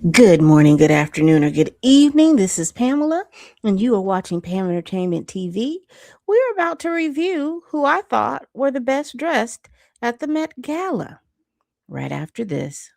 Good morning, good afternoon, or good evening. This is Pamela, and you are watching Pam Entertainment TV. We're about to review who I thought were the best dressed at the Met Gala. Right after this.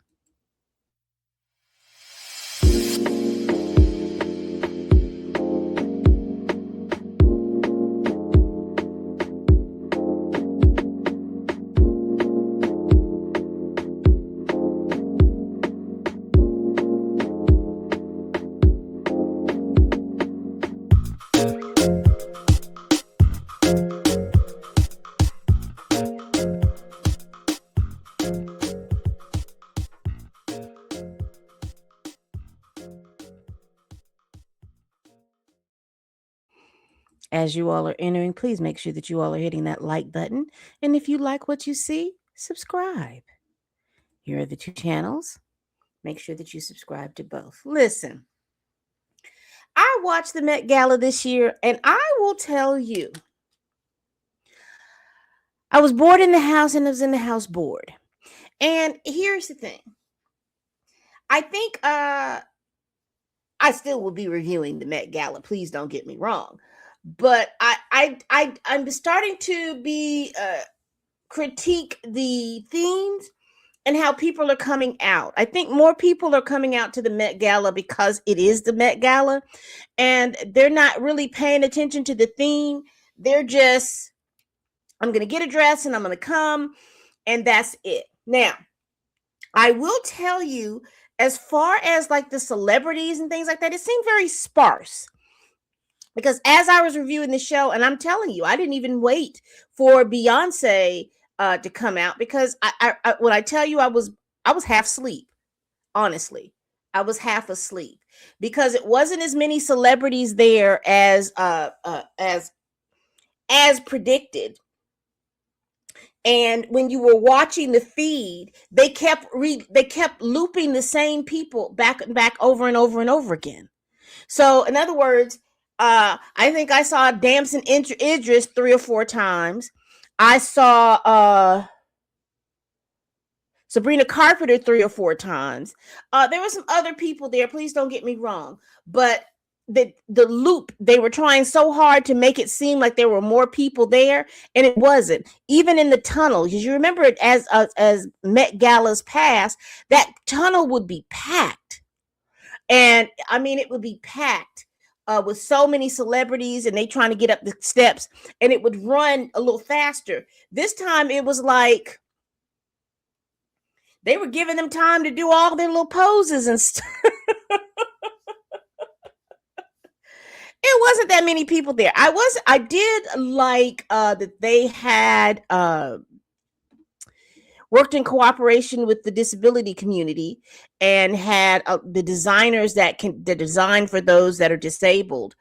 As you all are entering, please make sure that you all are hitting that like button. And if you like what you see, subscribe. Here are the two channels. Make sure that you subscribe to both. Listen, I watched the Met Gala this year, and I will tell you, I was bored in the house and I was in the house bored. And here's the thing. I think I still will be reviewing the Met Gala. Please don't get me wrong, but I'm starting to be critique the themes and how people are coming out. I think more people are coming out to the Met Gala because it is the Met Gala, and they're not really paying attention to the theme. They're just, I'm going to get a dress and I'm going to come, and that's it. Now, I will tell you, as far as like the celebrities and things like that, it seemed very sparse. Because as I was reviewing the show, and I'm telling you, I didn't even wait for Beyonce to come out because when I tell you, I was half asleep. Honestly, I was half asleep because it wasn't as many celebrities there as predicted. And when you were watching the feed, they kept looping the same people back and back over and over and over again. So, in other words, I think I saw Damson Idris 3 or 4 times. I saw Sabrina Carpenter 3 or 4 times. There were some other people there. Please don't get me wrong, but the loop, they were trying so hard to make it seem like there were more people there, and it wasn't. Even in the tunnel, because you remember it as Met Galas past, that tunnel would be packed, and I mean it would be packed with so many celebrities, and they trying to get up the steps, and it would run a little faster. This time it was like they were giving them time to do all their little poses and stuff. It wasn't that many people there. I did like that they had worked in cooperation with the disability community and had the designers that design for those that are disabled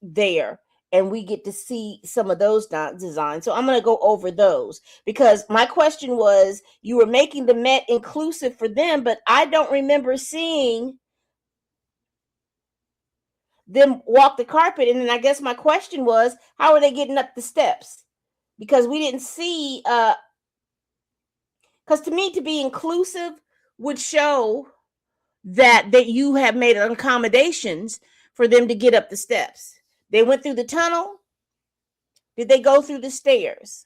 there, and we get to see some of those designs. So I'm going to go over those because my question was, you were making the Met inclusive for them, but I don't remember seeing them walk the carpet. And then I guess my question was, how are they getting up the steps? Because we didn't see because to me, to be inclusive would show that you have made accommodations for them to get up the steps. They went through the tunnel. Did they go through the stairs?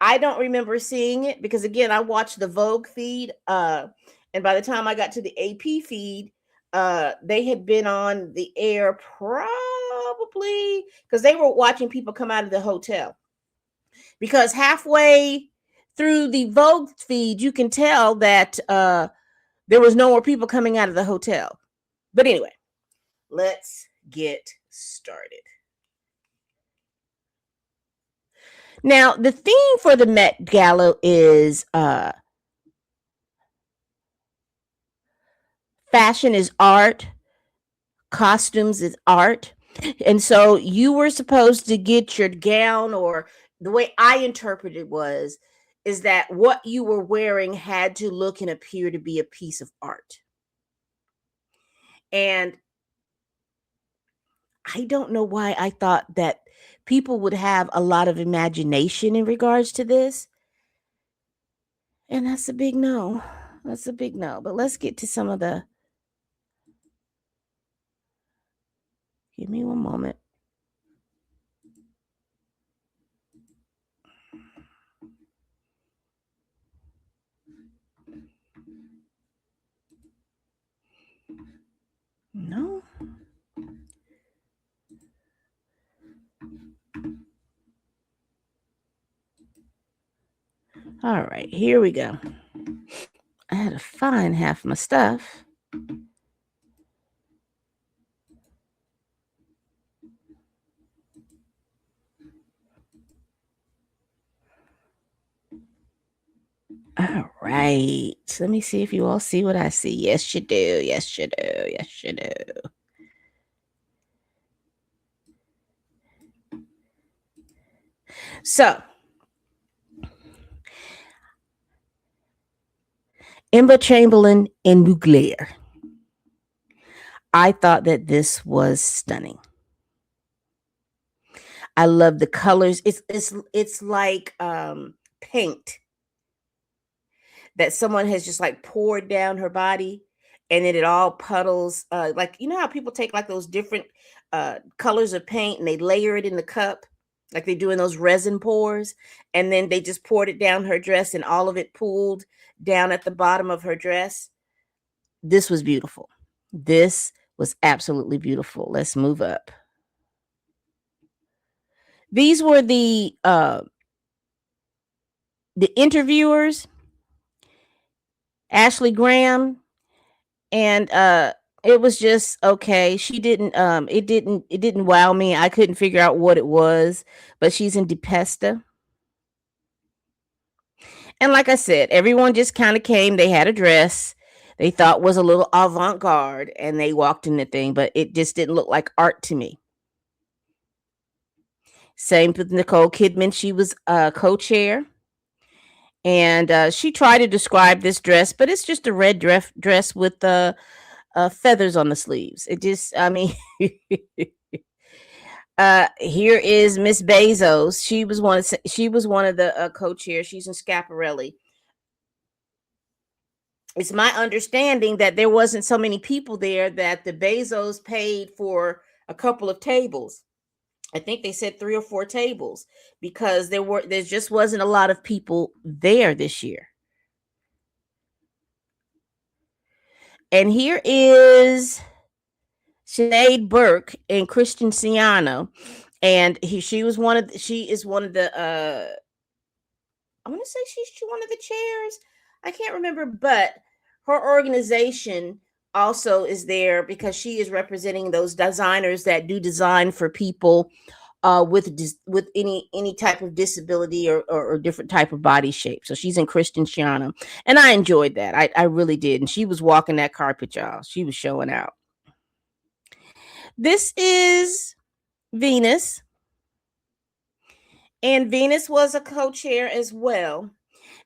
I don't remember seeing it because, again, I watched the Vogue feed, and by the time I got to the AP feed, they had been on the air probably because they were watching people come out of the hotel. Because halfway through the Vogue feed, you can tell that there was no more people coming out of the hotel. But anyway, let's get started. Now, the theme for the Met Gala is fashion is art, costumes is art. And so you were supposed to get your gown, or the way I interpreted is that what you were wearing had to look and appear to be a piece of art. And I don't know why I thought that people would have a lot of imagination in regards to this. And that's a big no. That's a big no. But let's get to some of the. Give me one moment. No. All right, here we go. I had to find half my stuff. All right. Let me see if you all see what I see. Yes, you do. Yes, you do. Yes, you do. So, Emma Chamberlain in Mugler. I thought that this was stunning. I love the colors. It's like paint that someone has just like poured down her body, and then it all puddles, like, you know how people take like those different colors of paint and they layer it in the cup like they do in those resin pours, and then they just poured it down her dress and all of it pooled down at the bottom of her dress. This was beautiful. This was absolutely beautiful. Let's move up. These were the interviewers, Ashley Graham, and it was just okay. She didn't it didn't wow me. I couldn't figure out what it was, but she's in DePesta. And like I said, everyone just kind of came. They had a dress they thought was a little avant-garde, and they walked in the thing, but it just didn't look like art to me. Same with Nicole Kidman. She was co-chair, and she tried to describe this dress, but it's just a red dress with feathers on the sleeves. It just, I mean, here is Miss Bezos. She was one of the co-chairs. She's in Schiaparelli. It's my understanding that there wasn't so many people there that the Bezos paid for a couple of tables. I think they said 3 or 4 tables because there just wasn't a lot of people there this year. And here is Sinead Burke and Christian Ciano, and she is one of the I want to say she's one of the chairs. I can't remember, but her organization also is there because she is representing those designers that do design for people with any type of disability or different type of body shape. So she's in Christian Shiana, and I enjoyed that. I really did. And she was walking that carpet, y'all. She was showing out. This is Venus, and Venus was a co-chair as well.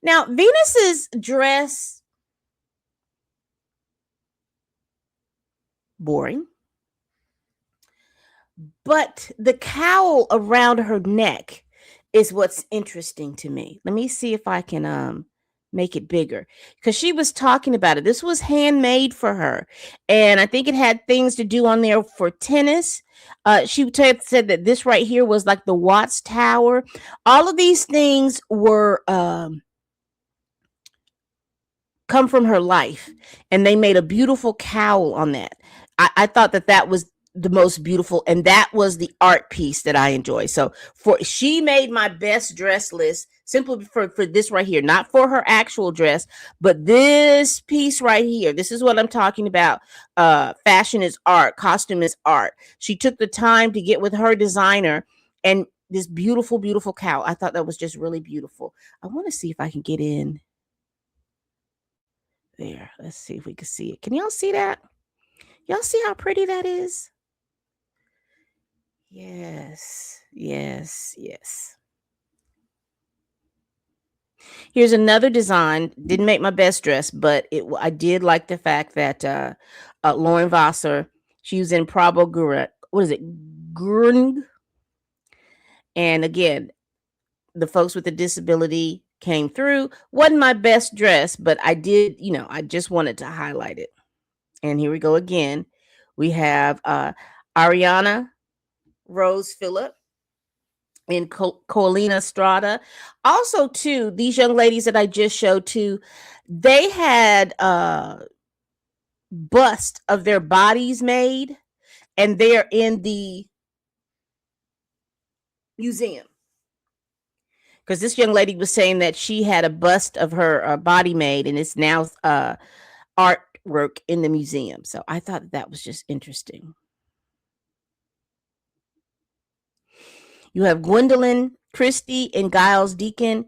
Now, Venus's dress, boring, but the cowl around her neck is what's interesting to me. Let me see if I can make it bigger, because she was talking about it. This was handmade for her, and I think it had things to do on there for tennis. Said that this right here was like the Watts Tower. All of these things were come from her life, and they made a beautiful cowl on that. I thought that that was the most beautiful, and that was the art piece that I enjoy. So she made my best dress list simply for this right here, not for her actual dress, but this piece right here. This is what I'm talking about. Fashion is art, costume is art. She took the time to get with her designer and this beautiful, beautiful cowl. I thought that was just really beautiful. I want to see if I can get in there. Let's see if we can see it. Can y'all see that? Y'all see how pretty that is? Yes, yes, yes. Here's another design. Didn't make my best dress, but I did like the fact that Lauren Vassar, she was in Prabo Gura. What is it? Grung. And again, the folks with the disability came through. Wasn't my best dress, but I did, I just wanted to highlight it. And here we go again. We have Ariana Rose Phillip and Colina Strada. Also, too, these young ladies that I just showed too, they had bust of their bodies made, and they're in the museum. Because this young lady was saying that she had a bust of her body made, and it's now artwork in the museum. So I thought that was just interesting. You have Gwendolyn Christie and Giles Deacon.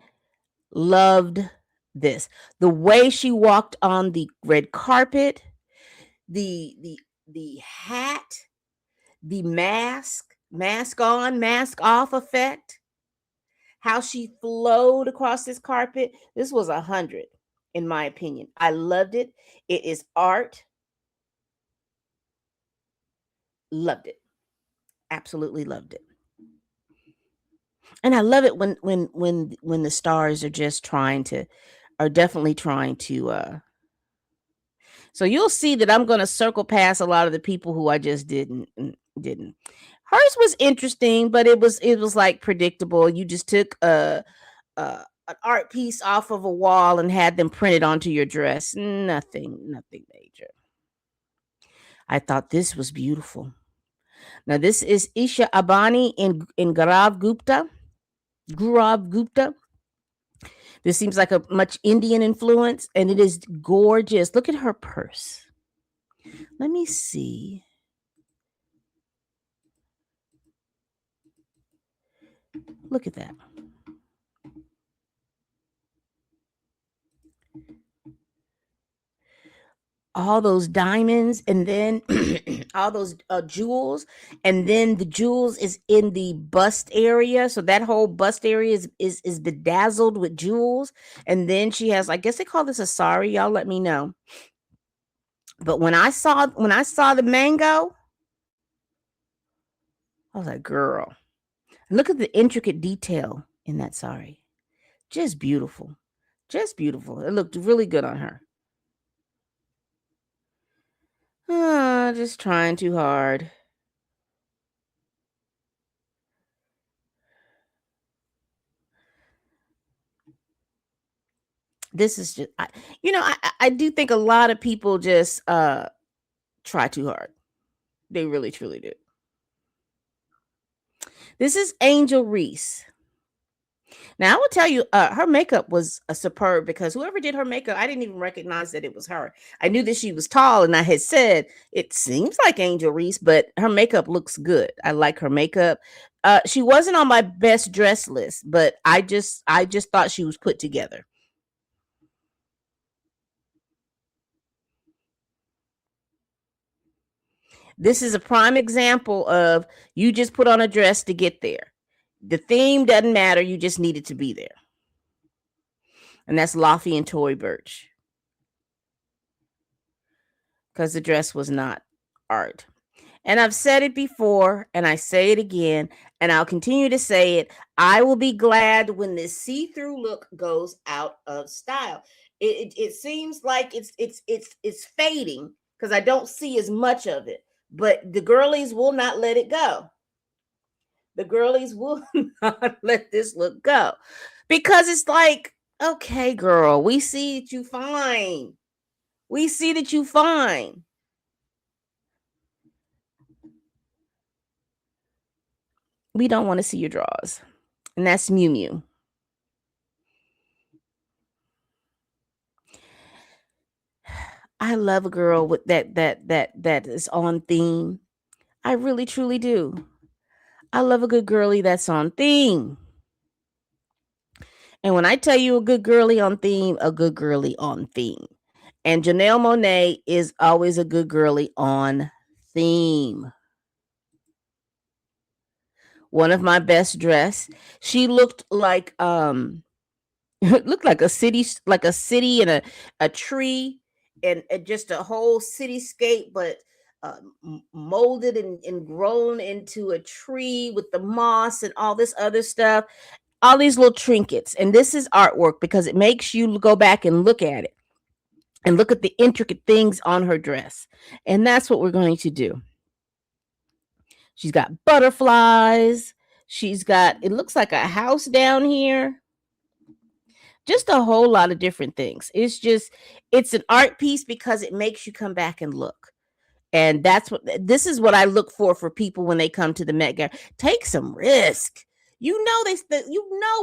Loved this. The way she walked on the red carpet, the hat, the mask on, mask off effect, how she flowed across this carpet. This was 100, in my opinion. I loved it. It is art. Loved it. Absolutely loved it. And I love it when the stars are just definitely trying to so you'll see that I'm going to circle past a lot of the people who I just didn't. Hers was interesting, but it was like predictable. You just took an art piece off of a wall and had them printed onto your dress. Nothing major. I thought this was beautiful. Now this is Isha Abani in Gaurav Gupta. This seems like a much Indian influence, and it is gorgeous. Look at her purse. Let me see. Look at that. All those diamonds, and then all those jewels, and then the jewels is in the bust area, so that whole bust area is bedazzled with jewels. And then she has, I guess they call this a sari, y'all let me know. But when I saw the mango, I was like, girl, look at the intricate detail in that sari. Just beautiful. It looked really good on her. Just trying too hard. This is just, I do think a lot of people just try too hard. They really truly do. This is Angel Reese. Now I will tell you, her makeup was superb, because whoever did her makeup, I didn't even recognize that it was her. I knew that she was tall, and I had said it seems like Angel Reese, but her makeup looks good. I like her makeup. She wasn't on my best dress list, but I just thought she was put together. This is a prime example of, you just put on a dress to get there. The theme doesn't matter. You just needed to be there. And that's Laffy and Tory Burch. Because the dress was not art. And I've said it before, and I say it again, and I'll continue to say it. I will be glad when this see-through look goes out of style. It seems like it's fading, because I don't see as much of it. But the girlies will not let it go. The girlies will not let this look go, because it's like, okay, girl, we see that you fine. We see that you fine. We don't want to see your drawers. And that's Mew Mew. I love a girl with that is on theme. I really truly do. I love a good girly that's on theme. And when I tell you a good girly on theme, a good girly on theme. And Janelle Monáe is always a good girly on theme. One of my best dress. She looked like it looked like a city and a tree, and just a whole cityscape, but molded and grown into a tree with the moss and all this other stuff. all these little trinkets. And this is artwork because it makes you go back and look at it and look at the intricate things on her dress. And that's what we're going to do. She's got butterflies. She's got, it looks like a house down here. Just a whole lot of different things. It's an art piece because it makes you come back and look. And this is what I look for people when they come to the Met Gala. Take some risk. You know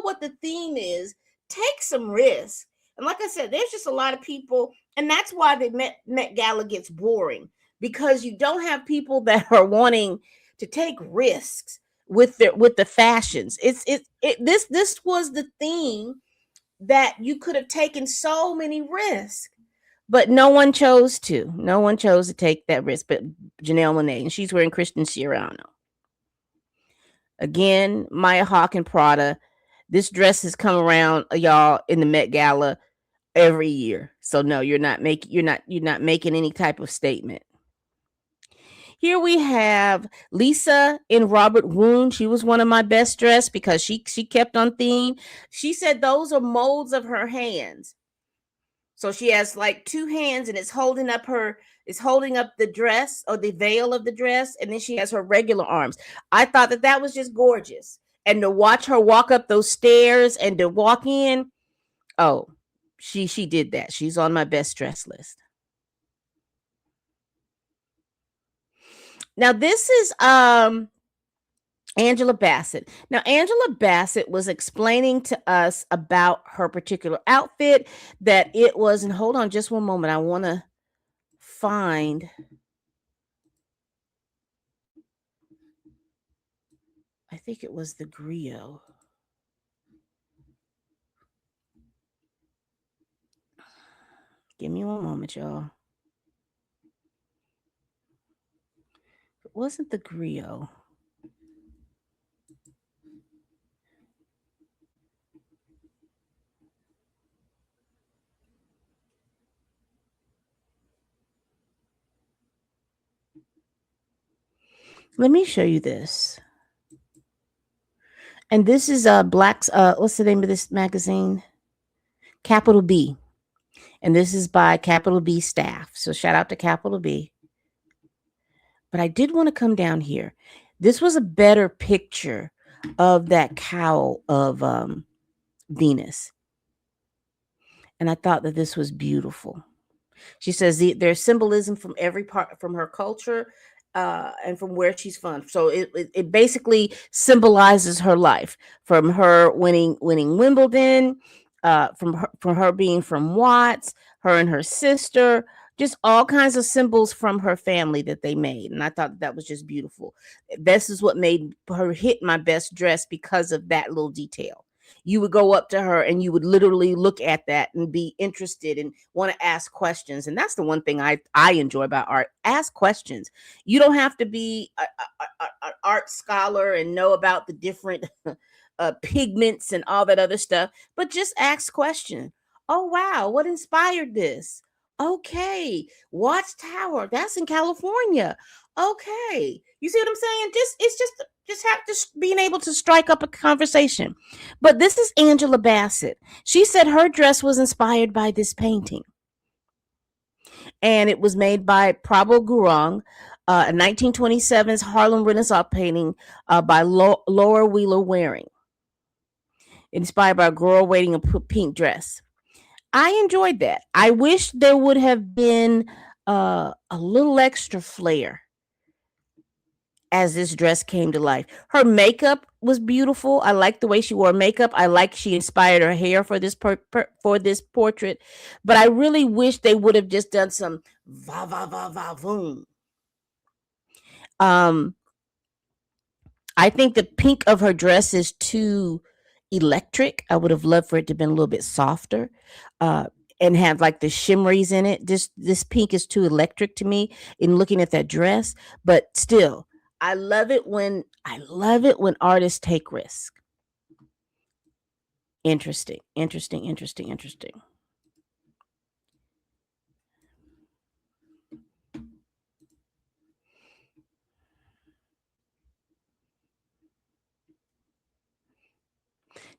what the theme is. Take some risk. And like I said, there's just a lot of people, and that's why the Met Gala gets boring, because you don't have people that are wanting to take risks with the fashions. This was the theme that you could have taken so many risks, but no one chose to. No one chose to take that risk but Janelle Monáe, and she's wearing Christian Siriano. Again, Maya Hawke and Prada. This dress has come around, y'all, in the Met Gala every year. So no, you're not making any type of statement. Here we have Lisa in Robert Wound. She was one of my best dressed because she kept on theme. She said those are molds of her hands. So she has like two hands and it's holding up the dress or the veil of the dress, and then she has her regular arms. I thought that was just gorgeous. And to watch her walk up those stairs and to walk in, oh, she did that. She's on my best dress list. Now this is Angela Bassett. Now, Angela Bassett was explaining to us about her particular outfit, that it was, and hold on just one moment. I want to find, I think it was the griot. Give me one moment, y'all. It wasn't the griot. Let me show you this. And this is Black's what's the name of this magazine? Capital B. And this is by Capital B staff. So shout out to Capital B. But I did want to come down here. This was a better picture of that cowl of Venus. And I thought that this was beautiful. She says there's symbolism from every part from her culture and from where she's from. So it basically symbolizes her life, from her winning Wimbledon, from her being from Watts, her and her sister, just all kinds of symbols from her family that they made. And I thought that was just beautiful. This is what made her hit my best dress, because of that little detail. You would go up to her and you would literally look at that and be interested and want to ask questions. And that's the one thing I enjoy about art. Ask questions. You don't have to be an art scholar and know about the different pigments and all that other stuff, but just ask questions. Oh, wow. What inspired this? Okay. Watchtower. That's in California. Okay. You see what I'm saying? Just have to being able to strike up a conversation. But this is Angela Bassett. She said her dress was inspired by this painting. And it was made by Prabhu Gurung, a 1927's Harlem Renaissance painting by Laura Wheeler Waring, inspired by a girl wearing a pink dress. I enjoyed that. I wish there would have been a little extra flair as this dress came to life. Her makeup was beautiful. I like the way she wore makeup. I like she inspired her hair for this for this portrait, but I really wish they would have just done some va va va va voom. I think the pink of her dress is too electric. I would have loved for it to have been a little bit softer. And have like the shimmeries in it. This pink is too electric to me in looking at that dress, but still, I love it when artists take risk. Interesting.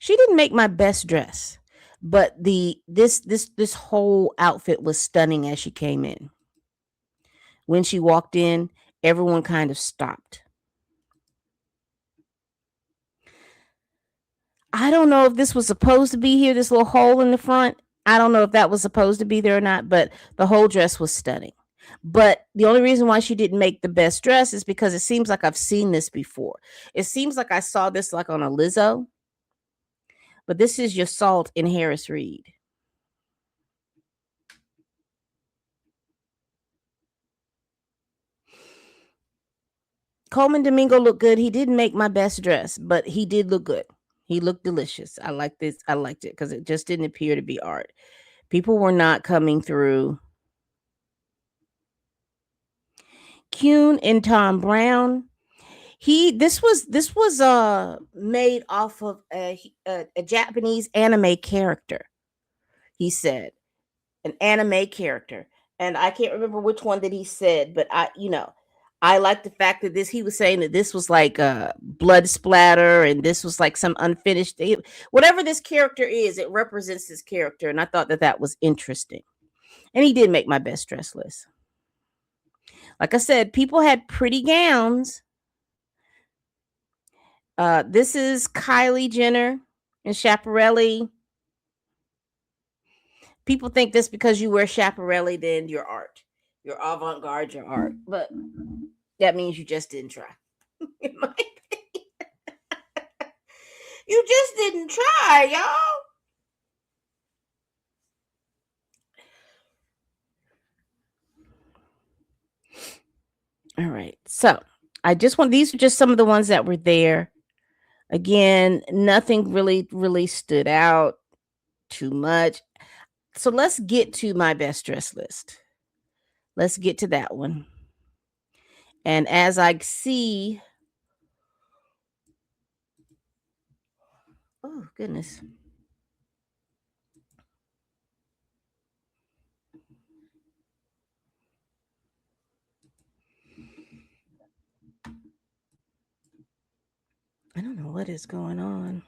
She didn't make my best dress, but this whole outfit was stunning as she came in. When she walked in, everyone kind of stopped. I don't know if this was supposed to be here, this little hole in the front. I don't know if that was supposed to be there or not, but the whole dress was stunning. But the only reason why she didn't make the best dress is because it seems like I've seen this before. It seems like I saw this like on a Lizzo, but this is your Salt in Harris Reed. Coleman Domingo looked good. He didn't make my best dress, but he did look good. He looked delicious. I like this. I liked it because it just didn't appear to be art. People were not coming through. Kuhn and Tom Brown. This was made off of a Japanese anime character. He said an anime character, and I can't remember which one that he said, but I like the fact that this he was saying that this was like a blood splatter and this was like some unfinished whatever this character is, it represents this character, and I thought that that was interesting. And he did make my best dress list. Like I said, people had pretty gowns. This is Kylie Jenner and Schiaparelli. People think this because you wear Schiaparelli, then you're art. You're avant-garde, you're art. But that means you just didn't try. You just didn't try, y'all. All right. So I just want these are just some of the ones that were there. Again, nothing really stood out too much. So let's get to my best dress list. Let's get to that one. And as I see, oh goodness. I don't know what is going on.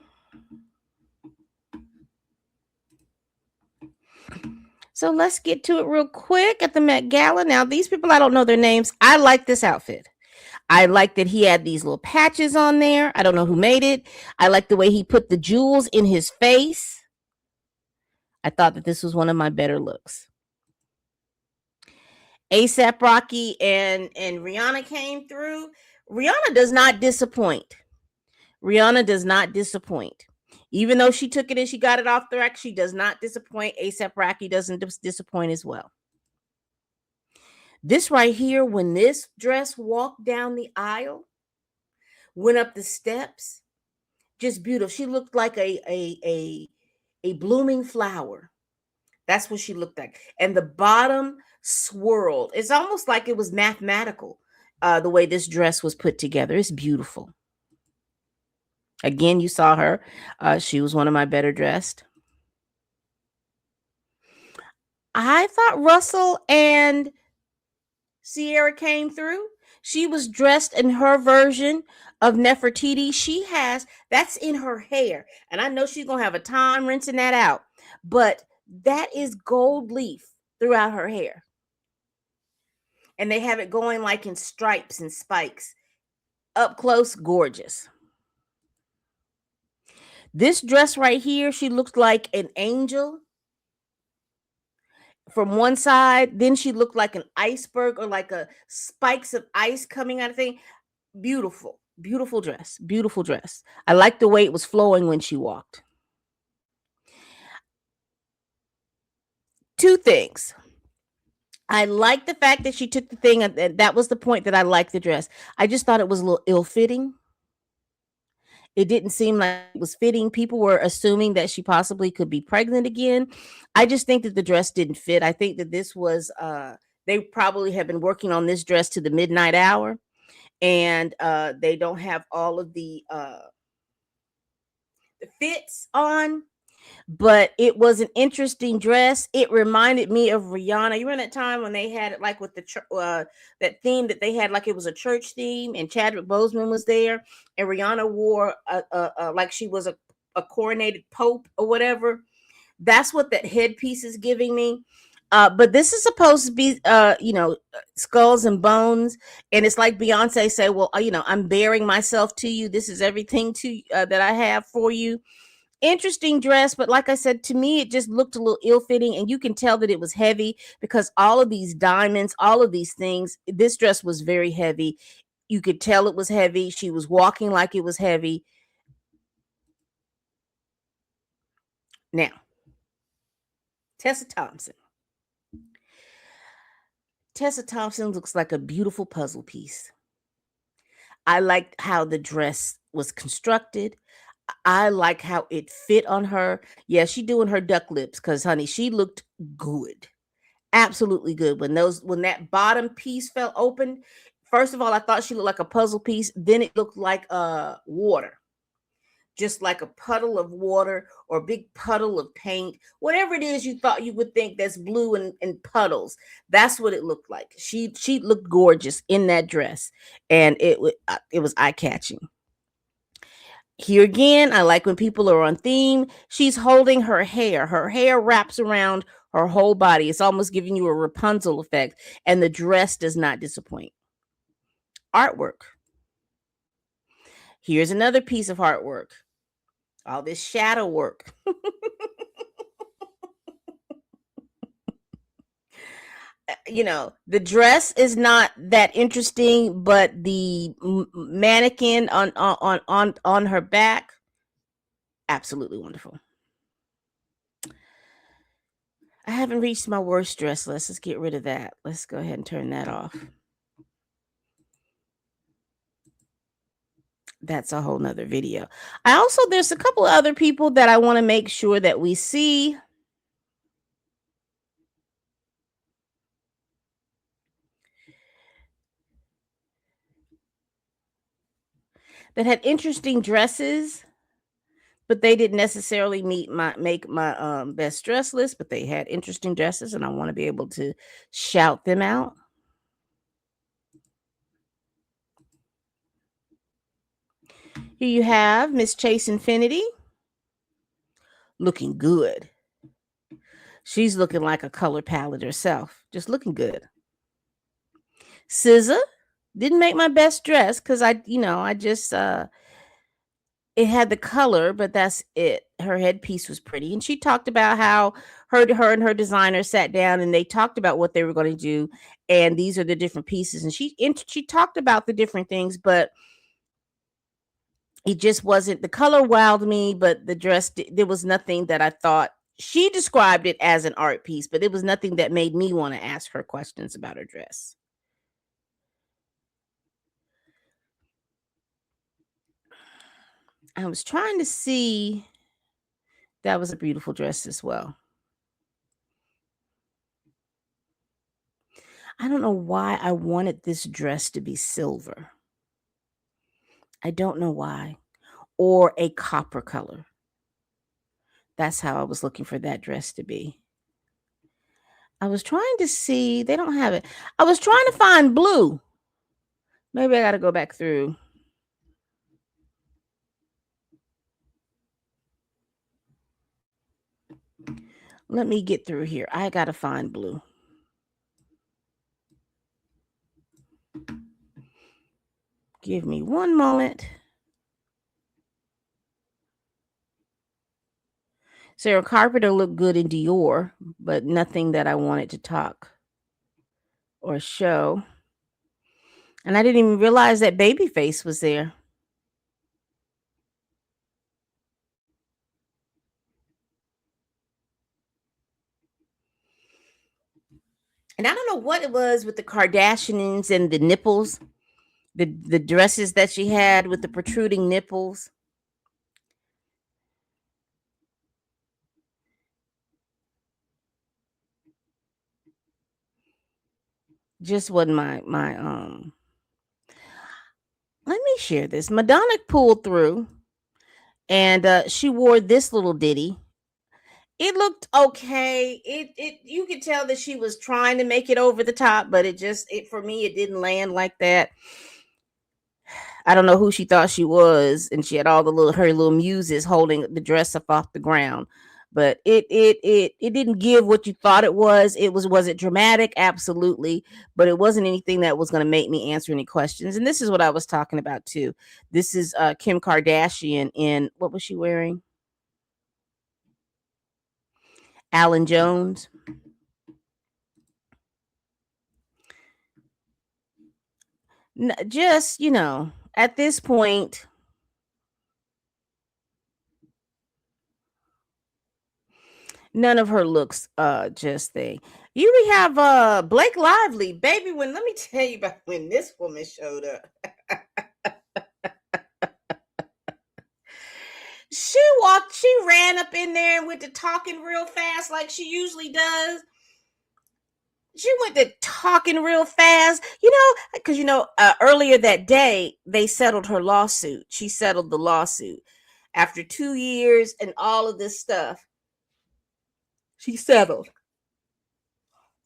So let's get to it real quick at the Met Gala. Now, these people, I don't know their names. I like this outfit. I like that he had these little patches on there. I don't know who made it. I like the way he put the jewels in his face. I thought that this was one of my better looks. ASAP Rocky and Rihanna came through. Rihanna does not disappoint. Rihanna does not disappoint. Even though she took it and she got it off the rack, she does not disappoint. ASAP Rocky doesn't disappoint as well. This right here, when this dress walked down the aisle, went up the steps, just beautiful. She looked like a blooming flower. That's what she looked like. And the bottom swirled. It's almost like it was mathematical, the way this dress was put together. It's beautiful. Again, you saw her. She was one of my better dressed. I thought Russell and Sierra came through. She was dressed in her version of Nefertiti. That's in her hair. And I know she's going to have a time rinsing that out. But that is gold leaf throughout her hair. And they have it going like in stripes and spikes. Up close, gorgeous. This dress right here, she looked like an angel from one side. Then she looked like an iceberg or like a spikes of ice coming out of thing. Beautiful, beautiful dress. Beautiful dress. I like the way it was flowing when she walked. Two things. I like the fact that she took the thing, and that was the point that I liked the dress. I just thought it was a little ill-fitting. It didn't seem like it was fitting. People were assuming that she possibly could be pregnant again. I just think that the dress didn't fit. I think that this was they probably have been working on this dress to the midnight hour, and they don't have all of the fits on. But it was an interesting dress. It reminded me of Rihanna. You remember that time when they had it like with the that theme that they had, like it was a church theme, and Chadwick Boseman was there, and Rihanna wore like she was a coronated pope or whatever. That's what that headpiece is giving me. But this is supposed to be, skulls and bones, and it's like Beyonce say, "Well, I'm bearing myself to you. This is everything to that I have for you." Interesting dress, but like I said, to me, it just looked a little ill-fitting, and you can tell that it was heavy because all of these diamonds, all of these things. This dress was very heavy. You could tell it was heavy. She was walking like it was heavy. Now, Tessa Thompson. Tessa Thompson looks like a beautiful puzzle piece. I liked how the dress was constructed. I like how it fit on her. Yeah, she doing her duck lips because honey, she looked good. Absolutely good. When that bottom piece fell open, first of all, I thought she looked like a puzzle piece. Then it looked like water, just like a puddle of water or a big puddle of paint, whatever it is you thought you would think that's blue and puddles. That's what it looked like. She looked gorgeous in that dress, and it was eye catching. Here again, I like when people are on theme. She's holding her hair. Her hair wraps around her whole body. It's almost giving you a Rapunzel effect, and the dress does not disappoint. Artwork. Here's another piece of artwork. All this shadow work. The dress is not that interesting, but the mannequin on her back, absolutely wonderful. I haven't reached my worst dress list. Let's get rid of that. Let's go ahead and turn that off. That's a whole nother video. There's a couple of other people that I want to make sure that we see. That had interesting dresses, but they didn't necessarily make my best dress list, but they had interesting dresses, and I want to be able to shout them out. Here you have Miss Chase Infinity looking good. She's looking like a color palette herself, just looking good. SZA didn't make my best dress because I just it had the color, but that's it. Her headpiece was pretty, and she talked about how her and her designer sat down and they talked about what they were going to do, and these are the different pieces. And she talked about the different things, but it just wasn't, the color wowed me, but the dress, there was nothing that I thought. She described it as an art piece, but it was nothing that made me want to ask her questions about her dress. I was trying to see. That was a beautiful dress as well. I don't know why I wanted this dress to be silver. I don't know why. Or a copper color. That's how I was looking for that dress to be. I was trying to see. They don't have it. I was trying to find blue. Maybe I got to go back through. Let me get through here. I got to find blue. Give me one moment. Sarah Carpenter looked good in Dior, but nothing that I wanted to talk or show. And I didn't even realize that Babyface was there. And I don't know what it was with the Kardashians and the nipples, the dresses that she had with the protruding nipples. Just wasn't my let me share this. Madonna pulled through, and she wore this little ditty. It looked okay. It you could tell that she was trying to make it over the top, but it for me it didn't land like that. I don't know who she thought she was, and she had all the little her little muses holding the dress up off the ground. But it didn't give what you thought it was. Was it dramatic? Absolutely, but it wasn't anything that was going to make me answer any questions. And this is what I was talking about too. This is Kim Kardashian in, what was she wearing? Alan Jones. Just, at this point, none of her looks just thing. We have Blake Lively, baby. When Let me tell you about when this woman showed up. She ran up in there and went to talking real fast like she usually does. She went to talking real fast, because earlier that day they settled her lawsuit. She settled the lawsuit after 2 years and all of this stuff. She settled.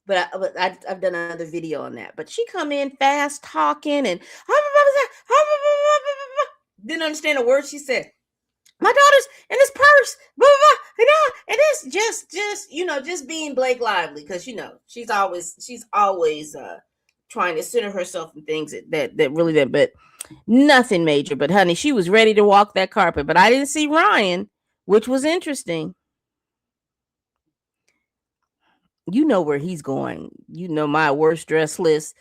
But I've done another video on that. But she come in fast talking and didn't understand a word she said. My daughter's in this purse, blah, blah, blah, and it's just being Blake Lively, because she's always trying to center herself in things that really didn't, but nothing major. But honey, she was ready to walk that carpet. But I didn't see Ryan, which was interesting. You know where he's going. My worst dress list,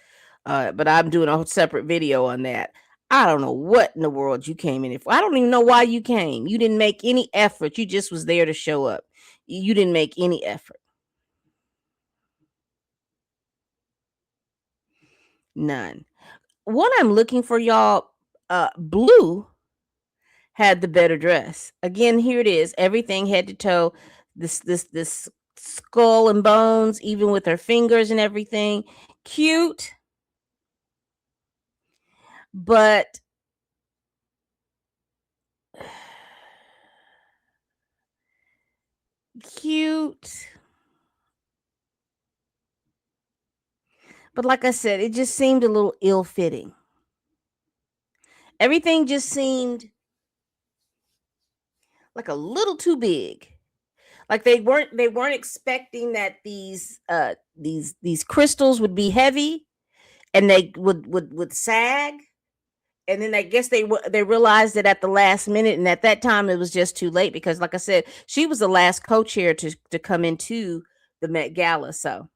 but I'm doing a separate video on that. I don't know what in the world you came in for. I don't even know why you came. You didn't make any effort. You just was there to show up. You didn't make any effort. None. What I'm looking for, y'all, Blue had the better dress. Again, here it is. Everything head to toe. This skull and bones, even with her fingers and everything. Cute. But cute. But like I said, it just seemed a little ill-fitting. Everything just seemed like a little too big. Like they weren't expecting that these crystals would be heavy and they would sag. And then I guess they realized it at the last minute, and at that time it was just too late, because like I said, she was the last co-chair to come into the Met Gala. So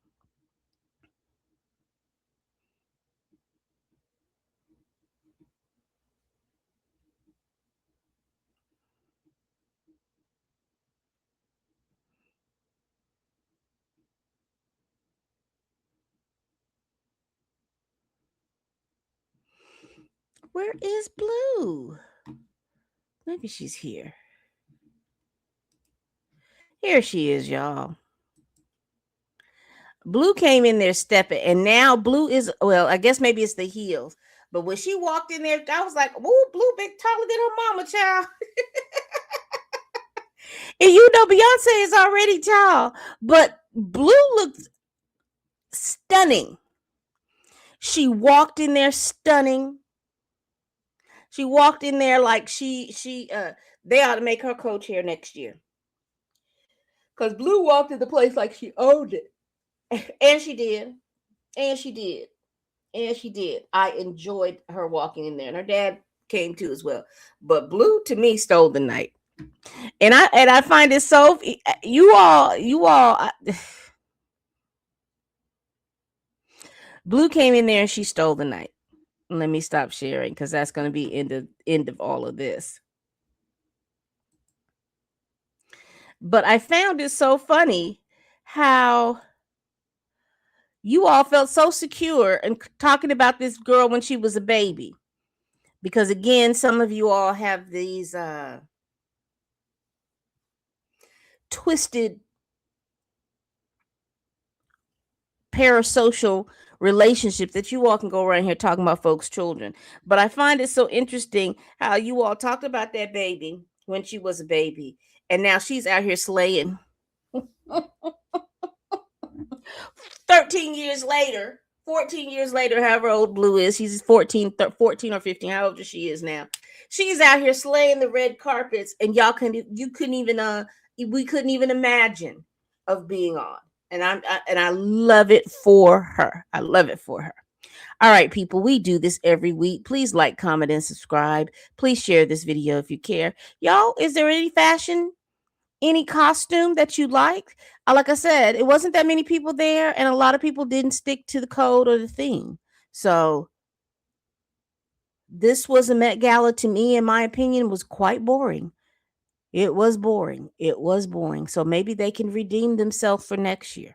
where is Blue? Maybe she's here. Here she is, y'all. Blue came in there stepping, and now Blue is, well, I guess maybe it's the heels. But when she walked in there, I was like, "Whoa, Blue big taller than her mama, child." And Beyonce is already tall, but Blue looked stunning. She walked in there stunning. She walked in there like they ought to make her co-chair next year. Because Blue walked in the place like she owned it. And she did. And she did. And she did. I enjoyed her walking in there. And her dad came too as well. But Blue, to me, stole the night. And I find it so, you all Blue came in there and she stole the night. Let me stop sharing, because that's going to be end of all of this. But I found it so funny how you all felt so secure in talking about this girl when she was a baby. Because again, some of you all have these twisted parasocial relationships that you all can go around here talking about folks' children. But I find it so interesting how you all talked about that baby when she was a baby, and now she's out here slaying. 13 years later, 14 years later, however old Blue is, she's 14 or 15, however she is now. She's out here slaying the red carpets, and you couldn't even we couldn't even imagine of being on. And I love it for her. I love it for her. All right, people, we do this every week. Please like, comment, and subscribe. Please share this video if you care. Y'all, is there any fashion, any costume that you like? Like I said, it wasn't that many people there, and a lot of people didn't stick to the code or the theme. So this was a Met Gala, to me, in my opinion, was quite boring. It was boring. It was boring. So maybe they can redeem themselves for next year.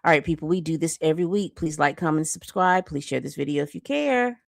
All right, people, we do this every week. Please like, comment, subscribe. Please share this video if you care.